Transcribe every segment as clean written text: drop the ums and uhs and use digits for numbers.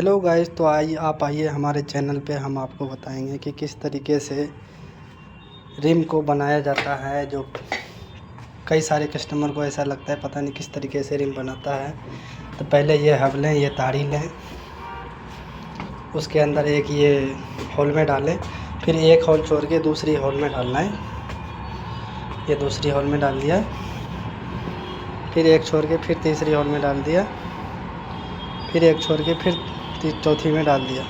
Hello guys, तो आइए हमारे चैनल पे हम आपको बताएंगे कि किस तरीके से रिम को बनाया जाता है। जो कई सारे कस्टमर को ऐसा लगता है पता नहीं किस तरीके से रिम बनाता है। तो पहले ये हब लें, ये ताड़ी लें, उसके अंदर एक ये होल में डालें, फिर एक होल छोड़ के दूसरी होल में डालना है। ये दूसरी होल में डाल दिया, फिर एक छोड़ के फिर तीसरी होल में डाल दिया, फिर एक छोड़ के फिर चौथी में डाल दिया।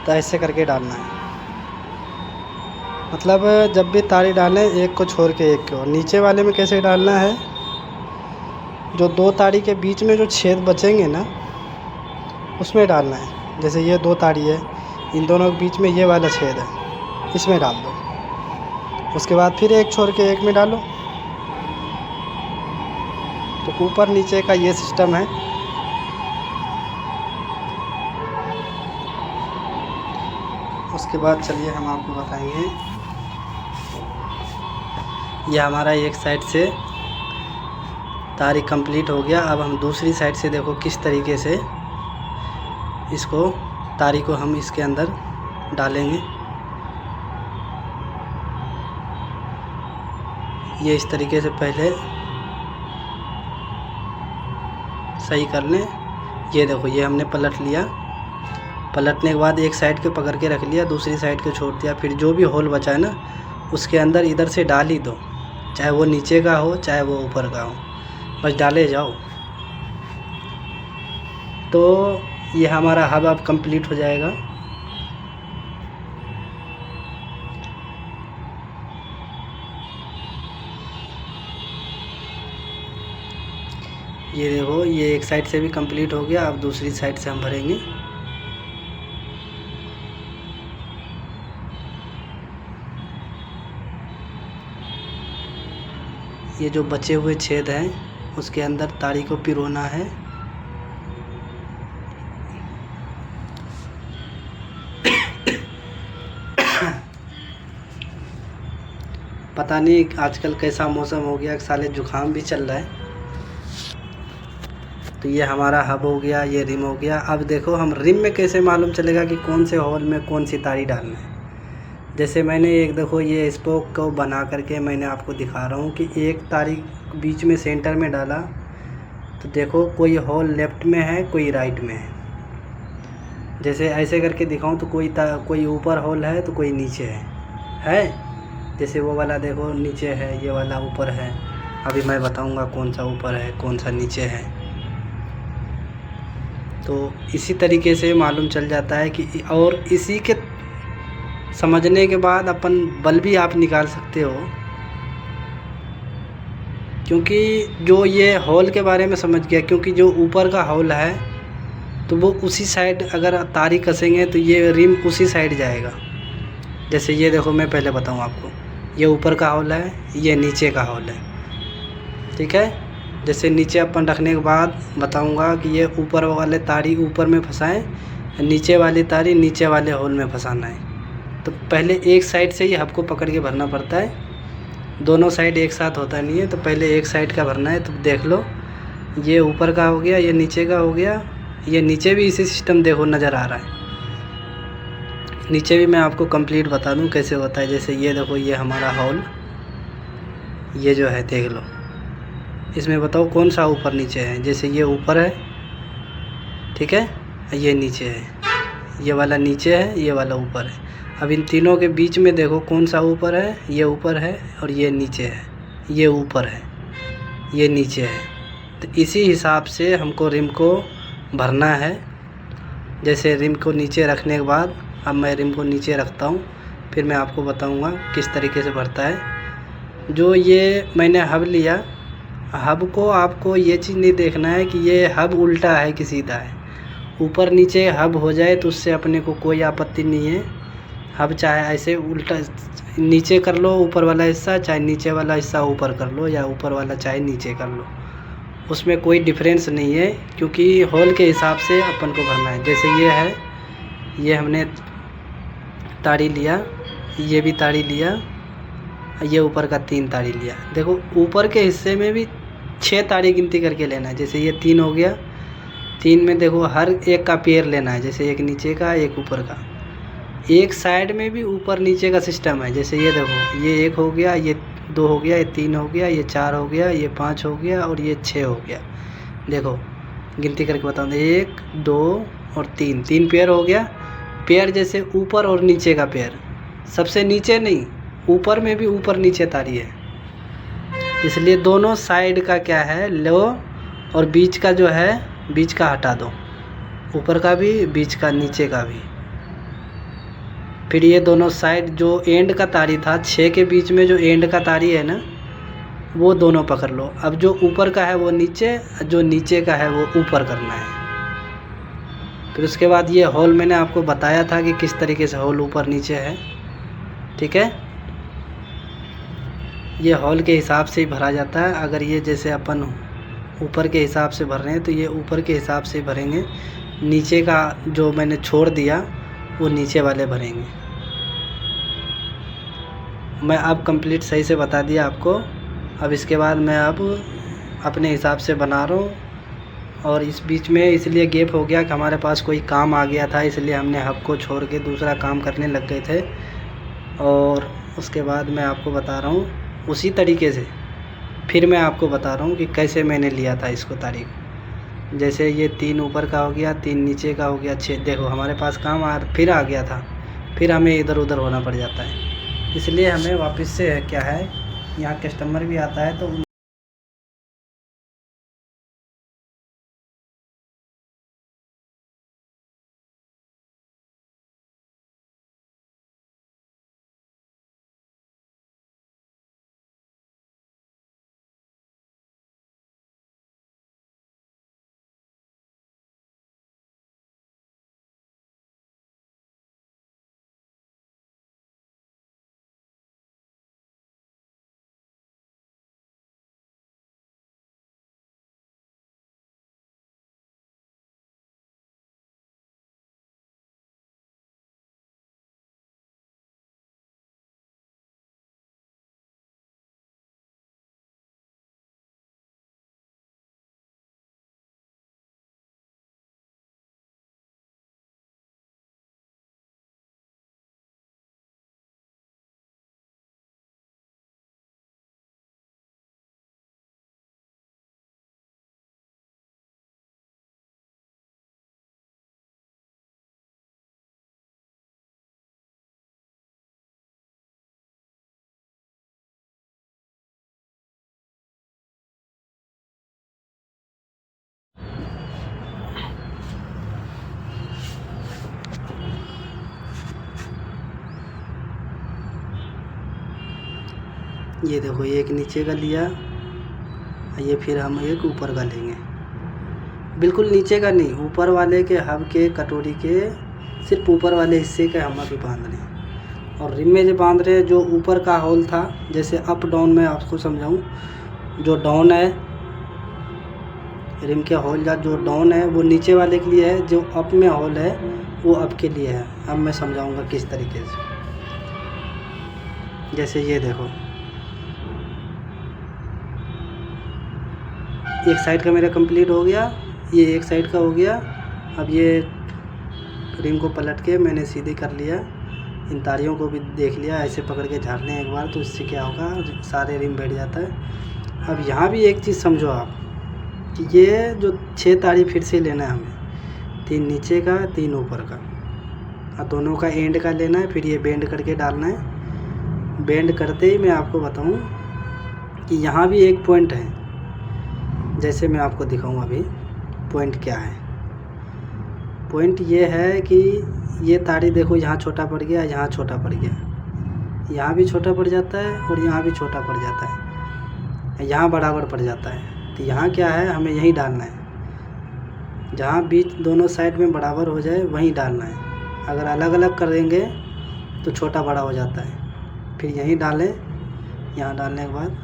तो ऐसे करके डालना है। मतलब जब भी ताड़ी डालें एक को छोड़ के एक को। नीचे वाले में कैसे डालना है, जो दो ताड़ी के बीच में जो छेद बचेंगे ना उसमें डालना है। जैसे ये दो ताड़ी है, इन दोनों के बीच में ये वाला छेद है, इसमें डाल दो। उसके बाद फिर एक छोड़ के एक में डालो। तो ऊपर नीचे का ये सिस्टम है। उसके बाद चलिए हम आपको बताएंगे। यह हमारा एक साइड से तारी कंप्लीट हो गया। अब हम दूसरी साइड से देखो किस तरीके से इसको तारी को हम इसके अंदर डालेंगे। ये इस तरीके से पहले सही कर लें। ये देखो, ये हमने पलट लिया। पलटने के बाद एक साइड के पकड़ के रख लिया, दूसरी साइड को छोड़ दिया। फिर जो भी होल बचा है ना उसके अंदर इधर से डाल ही दो, चाहे वो नीचे का हो चाहे वो ऊपर का हो, बस डाले जाओ। तो ये हमारा हब अब कंप्लीट हो जाएगा। ये देखो, ये एक साइड से भी कंप्लीट हो गया। अब दूसरी साइड से हम भरेंगे। ये जो बचे हुए छेद हैं उसके अंदर ताड़ी को पिरोना है। पता नहीं आजकल कैसा मौसम हो गया, साले जुकाम भी चल रहा है। तो ये हमारा हब हो गया, ये रिम हो गया। अब देखो हम रिम में कैसे मालूम चलेगा कि कौन से होल में कौन सी ताड़ी डालना है। जैसे मैंने एक देखो ये स्पोक को बना करके मैंने आपको दिखा रहा हूँ कि एक तारी बीच में सेंटर में डाला। तो देखो कोई होल लेफ़्ट में है, कोई राइट में है। जैसे ऐसे करके दिखाऊं तो कोई ऊपर होल है तो कोई नीचे है। जैसे वो वाला देखो नीचे है, ये वाला ऊपर है। अभी मैं बताऊंगा कौन सा ऊपर है कौन सा नीचे है। तो इसी तरीके से मालूम चल जाता है कि, और इसी के समझने के बाद अपन बल भी आप निकाल सकते हो। क्योंकि जो ये होल के बारे में समझ गया, क्योंकि जो ऊपर का होल है तो वो उसी साइड अगर तारी कसेंगे तो ये रिम उसी साइड जाएगा। जैसे ये देखो, मैं पहले बताऊँ आपको, ये ऊपर का होल है, ये नीचे का होल है, ठीक है। जैसे नीचे अपन रखने के बाद बताऊंगा कि ये ऊपर वाले तारी ऊपर में फंसाएं, नीचे वाली तारी नीचे वाले होल में फंसाना है। तो पहले एक साइड से ही हब को पकड़ के भरना पड़ता है, दोनों साइड एक साथ होता नहीं है। तो पहले एक साइड का भरना है। तो देख लो, ये ऊपर का हो गया, ये नीचे का हो गया। ये नीचे भी इसी सिस्टम देखो नज़र आ रहा है। नीचे भी मैं आपको कंप्लीट बता दूं कैसे होता है। जैसे ये देखो, ये हमारा होल, ये जो है देख लो, इसमें बताओ कौन सा ऊपर नीचे है। जैसे ये ऊपर है, ठीक है, ये नीचे है, ये वाला नीचे है, ये वाला ऊपर है। अब इन तीनों के बीच में देखो कौन सा ऊपर है, ये ऊपर है और ये नीचे है, ये ऊपर है, ये नीचे है। तो इसी हिसाब से हमको रिम को भरना है। जैसे रिम को नीचे रखने के बाद, अब मैं रिम को नीचे रखता हूँ, फिर मैं आपको बताऊँगा किस तरीके से भरता है। जो ये मैंने हब लिया, हब को आपको ये चीज़ नहीं देखना है कि ये हब उल्टा है कि सीधा है। ऊपर नीचे हब हो जाए तो उससे अपने को कोई आपत्ति नहीं है। हब चाहे ऐसे उल्टा नीचे कर लो ऊपर वाला हिस्सा, चाहे नीचे वाला हिस्सा ऊपर कर लो, या ऊपर वाला चाहे नीचे कर लो, उसमें कोई डिफरेंस नहीं है। क्योंकि होल के हिसाब से अपन को भरना है। जैसे ये है, ये हमने ताड़ी लिया, ये भी ताड़ी लिया, ये ऊपर का 3 ताड़ी लिया। देखो ऊपर के हिस्से में भी 6 ताड़ी गिनती करके लेना है। जैसे ये 3 हो गया, 3 में देखो हर एक का पेयर लेना है, जैसे एक नीचे का एक ऊपर का। एक साइड में भी ऊपर नीचे का सिस्टम है, जैसे ये देखो ये 1 हो गया, ये 2 हो गया, ये 3 हो गया, ये 4 हो गया, ये 5 हो गया और ये 6 हो गया। देखो गिनती करके बताऊँ, 1 2 और 3 पेयर हो गया। पेयर जैसे ऊपर और नीचे का पेयर, सबसे नीचे नहीं, ऊपर में भी ऊपर नीचे तारी है, इसलिए दोनों साइड का क्या है लो और बीच का जो है बीच का हटा दो, ऊपर का भी बीच का नीचे का भी। फिर ये दोनों साइड जो एंड का तारी था 6 के बीच में जो एंड का तारी है ना, वो दोनों पकड़ लो। अब जो ऊपर का है वो नीचे, जो नीचे का है वो ऊपर करना है। फिर उसके बाद ये होल मैंने आपको बताया था कि किस तरीके से होल ऊपर नीचे है, ठीक है। ये होल के हिसाब से ही भरा जाता है। अगर ये जैसे अपन ऊपर के हिसाब से भर रहे हैं तो ये ऊपर के हिसाब से भरेंगे, नीचे का जो मैंने छोड़ दिया वो नीचे वाले भरेंगे। मैं अब कंप्लीट सही से बता दिया आपको। अब इसके बाद मैं अब अपने हिसाब से बना रहा हूँ। और इस बीच में इसलिए गैप हो गया कि हमारे पास कोई काम आ गया था, इसलिए हमने हब को छोड़ के दूसरा काम करने लग गए थे। और उसके बाद मैं आपको बता रहा हूँ उसी तरीके से, फिर मैं आपको बता रहा हूँ कि कैसे मैंने लिया था इसको तारीख। जैसे ये 3 ऊपर का हो गया, 3 नीचे का हो गया, 6। देखो हमारे पास काम फिर आ गया था, फिर हमें इधर उधर होना पड़ जाता है, इसलिए हमें वापस से क्या है, यहाँ कस्टमर भी आता है तो ये देखो एक नीचे का लिया, ये फिर हम एक ऊपर का लेंगे। बिल्कुल नीचे का नहीं, ऊपर वाले के हब के कटोरी के सिर्फ ऊपर वाले हिस्से के हम अभी बांध रहे हैं। और रिम में जो बांध रहे हैं, जो ऊपर का होल था, जैसे अप डाउन में आपको समझाऊं, जो डाउन है रिम के होल का जो डाउन है वो नीचे वाले के लिए है, जो अप में होल है वो अप के लिए है। अब मैं समझाऊंगा किस तरीके से। जैसे ये देखो एक साइड का मेरा कंप्लीट हो गया, ये एक साइड का हो गया। अब ये रिम को पलट के मैंने सीधी कर लिया, इन तारियों को भी देख लिया, ऐसे पकड़ के झाड़ लें एक बार तो इससे क्या होगा, सारे रिम बैठ जाता है। अब यहाँ भी एक चीज़ समझो आप कि ये जो 6 तारी फिर से लेना है हमें, 3 नीचे का 3 ऊपर का, और दोनों का एंड का लेना है, फिर ये बेंड करके डालना है। बेंड करते ही मैं आपको बताऊँ कि यहाँ भी एक पॉइंट है, जैसे मैं आपको दिखाऊँ अभी पॉइंट क्या है। पॉइंट ये है कि ये तारी देखो यहाँ छोटा पड़ गया, यहाँ छोटा पड़ गया, यहाँ भी छोटा पड़ जाता है और यहाँ भी छोटा पड़ जाता है, यहाँ बराबर पड़ जाता है। तो यहाँ क्या है, हमें यहीं डालना है, जहाँ बीच दोनों साइड में बराबर हो जाए वहीं डालना है। अगर अलग अलग करेंगे तो छोटा बड़ा हो जाता है। फिर यहीं डालें, यहाँ डालने के बाद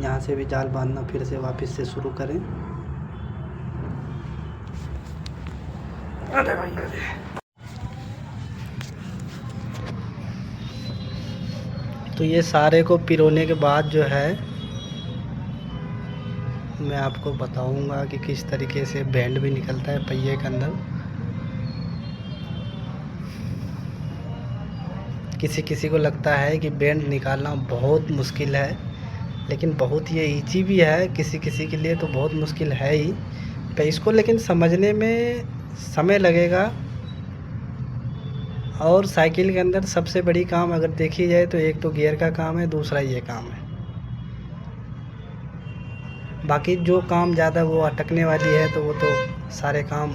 यहाँ से भी जाल बांधना फिर से वापस से शुरू करें। अरे भाई तो ये सारे को पिरोने के बाद जो है मैं आपको बताऊंगा कि किस तरीके से बैंड भी निकलता है पहिए के अंदर। किसी किसी को लगता है कि बैंड निकालना बहुत मुश्किल है, लेकिन बहुत ये ईजी भी है। किसी किसी के लिए तो बहुत मुश्किल है ही, तो इसको लेकिन समझने में समय लगेगा। और साइकिल के अंदर सबसे बड़ी काम अगर देखी जाए तो एक तो गियर का काम है, दूसरा ये काम है। बाकी जो काम ज़्यादा वो अटकने वाली है तो वो तो सारे काम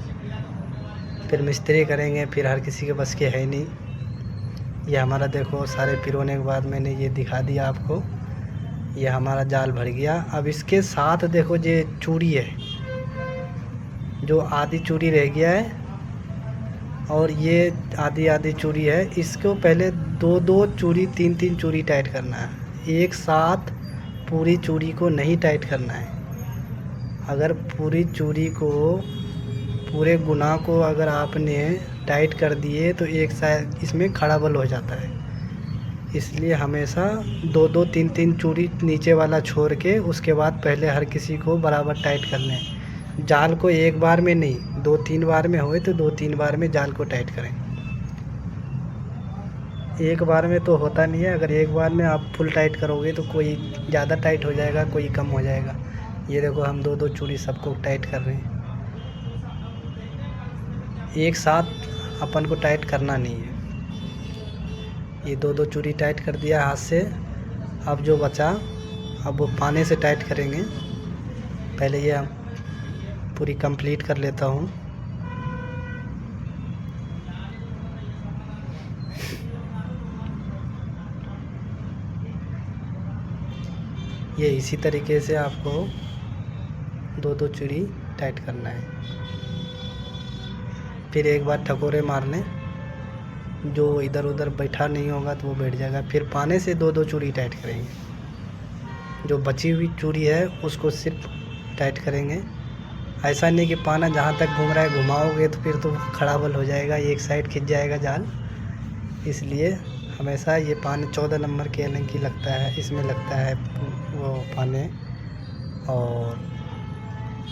फिर मिस्त्री करेंगे, फिर हर किसी के बस के है नहीं। ये हमारा देखो सारे पिरोने के बाद मैंने ये दिखा दिया आपको, ये हमारा जाल भर गया। अब इसके साथ देखो ये चूड़ी है, जो आधी चूड़ी रह गया है और ये आधी आधी चूड़ी है। इसको पहले दो दो चूड़ी तीन तीन चूड़ी टाइट करना है, एक साथ पूरी चूड़ी को नहीं टाइट करना है। अगर पूरी चूड़ी को, पूरे गुना को अगर आपने टाइट कर दिए तो एक साइड इसमें खड़ा बल हो जाता है। इसलिए हमेशा दो दो तीन तीन चूड़ी नीचे वाला छोड़ के उसके बाद पहले हर किसी को बराबर टाइट करने हैं। जाल को एक बार में नहीं, दो तीन बार में होए तो दो तीन बार में जाल को टाइट करें। एक बार में तो होता नहीं है। अगर एक बार में आप फुल टाइट करोगे तो कोई ज़्यादा टाइट हो जाएगा, कोई कम हो जाएगा। ये देखो हम दो दो चूड़ी सबको टाइट कर रहे हैं, एक साथ अपन को टाइट करना नहीं है। ये दो दो चूड़ी टाइट कर दिया हाथ से। अब जो बचा अब वो पाने से टाइट करेंगे। पहले ये हम पूरी कंप्लीट कर लेता हूँ। ये इसी तरीके से आपको दो दो चूड़ी टाइट करना है। फिर एक बार ठकोरे मारने, जो इधर उधर बैठा नहीं होगा तो वो बैठ जाएगा। फिर पाने से दो दो चूड़ी टाइट करेंगे। जो बची हुई चूड़ी है उसको सिर्फ टाइट करेंगे। ऐसा नहीं कि पाना जहाँ तक घूम रहा है घुमाओगे तो फिर तो खड़ा बल हो जाएगा, एक साइड खिंच जाएगा जाल। इसलिए हमेशा ये पाने 14 नंबर के एलन की लगता है, इसमें लगता है वो पाने। और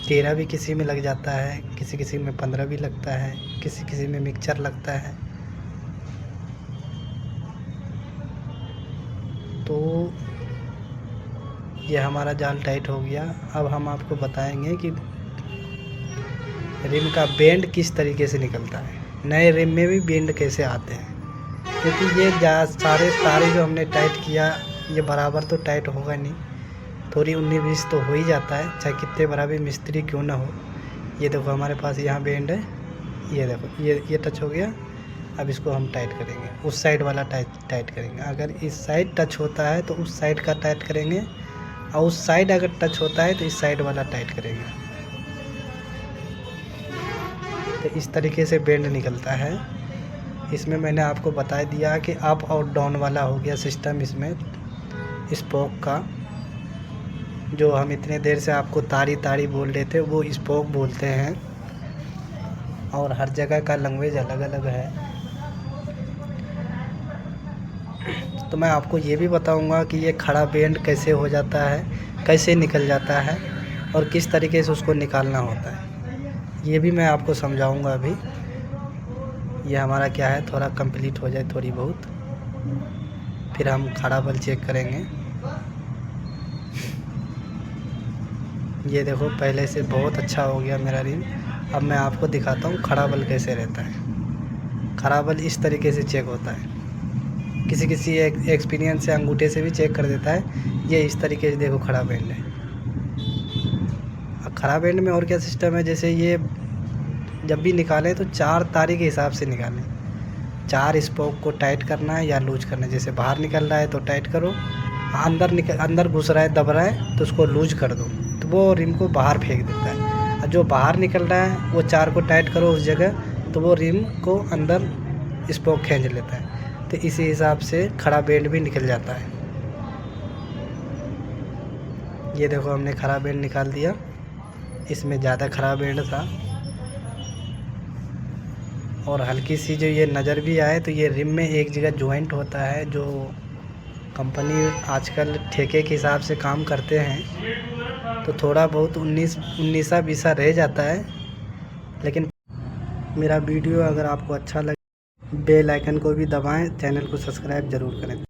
13 भी किसी में लग जाता है, किसी किसी में 15 भी लगता है, किसी किसी में मिक्सचर लगता है। तो ये हमारा जाल टाइट हो गया। अब हम आपको बताएंगे कि रिम का बेंड किस तरीके से निकलता है, नए रिम में भी बेंड कैसे आते हैं। क्योंकि ये सारे तारे जो हमने टाइट किया ये बराबर तो टाइट होगा नहीं, थोड़ी 19-20 तो हो ही जाता है, चाहे कितने बड़ा भी मिस्त्री क्यों ना हो। ये देखो हमारे पास यहाँ बेंड है, ये देखो ये टच हो गया। अब इसको हम टाइट करेंगे, उस साइड वाला टाइट करेंगे। अगर इस साइड टच होता है तो उस साइड का टाइट करेंगे, और उस साइड अगर टच होता है तो इस साइड वाला टाइट करेंगे। तो इस तरीके से बेंड निकलता है। इसमें मैंने आपको बता दिया कि अप और डाउन वाला हो गया सिस्टम इसमें स्पोक का। जो हम इतने देर से आपको तारी तारी बोल रहे थे वो स्पोक बोलते हैं, और हर जगह का लैंग्वेज अलग अलग है। तो मैं आपको ये भी बताऊंगा कि ये खड़ा बेंड कैसे हो जाता है, कैसे निकल जाता है, और किस तरीके से उसको निकालना होता है, ये भी मैं आपको समझाऊंगा अभी। ये हमारा क्या है, थोड़ा कंप्लीट हो जाए थोड़ी बहुत, फिर हम खड़ा बल चेक करेंगे। ये देखो पहले से बहुत अच्छा हो गया मेरा रिम। अब मैं आपको दिखाता हूँ खड़ा बल कैसे रहता है। खड़ा बल इस तरीके से चेक होता है, किसी किसी एक्सपीरियंस से अंगूठे से भी चेक कर देता है। ये इस तरीके से देखो खड़ा बेंड है। अब खड़ा बेंड में और क्या सिस्टम है, जैसे ये जब भी निकालें तो 4 तारी के हिसाब से निकालें। 4 स्पोक को टाइट करना है या लूज करना है। जैसे बाहर निकल रहा है तो टाइट करो, अंदर घुस रहा है दब रहा है तो उसको लूज कर दो, तो वो रिम को बाहर फेंक देता है। और जो बाहर निकल रहा है वो 4 को टाइट करो उस जगह, तो वो रिम को अंदर स्पोक खींच लेता है। तो इसी हिसाब से खड़ा बेंड भी निकल जाता है। ये देखो हमने खड़ा बेंड निकाल दिया, इसमें ज़्यादा खड़ा बेंड था। और हल्की सी जो ये नज़र भी आए तो ये रिम में एक जगह जॉइंट होता है। जो कंपनी आजकल ठेके के हिसाब से काम करते हैं तो थोड़ा बहुत 19-20 रह जाता है। लेकिन मेरा वीडियो अगर आपको अच्छा लगे, बेल आइकन को भी दबाएं, चैनल को सब्सक्राइब ज़रूर करें।